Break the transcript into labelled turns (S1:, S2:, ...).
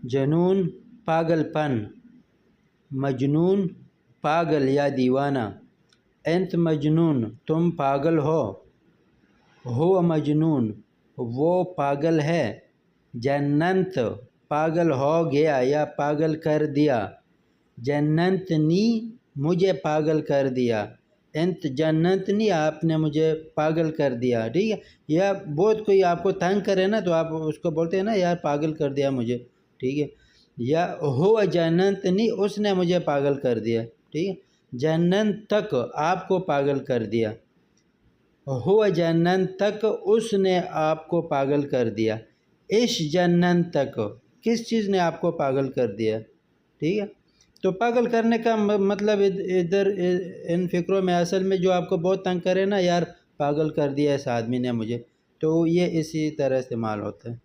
S1: जनून पागलपन, मजनून पागल या दीवाना। अंत मजनून तुम पागल हो मजनून वो पागल है। जन्नत पागल हो गया या पागल कर दिया। जन्नतनी मुझे पागल कर दिया। अंत जन्नतनी आपने मुझे पागल कर दिया। ठीक है, या बहुत कोई आपको तंग करे ना तो आप उसको बोलते हैं ना यार पागल कर दिया मुझे। ठीक है, या हो जन्नतनी उसने मुझे पागल कर दिया। ठीक है, जन्नत तक आपको पागल कर दिया। हो जन्नत तक उसने आपको पागल कर दिया। इस जन्नत तक किस चीज़ ने आपको पागल कर दिया। ठीक है, तो पागल करने का मतलब इधर इन फ़िक्रों में असल में जो आपको बहुत तंग करे ना यार पागल कर दिया इस आदमी ने मुझे, तो ये इसी तरह इस्तेमाल होता है।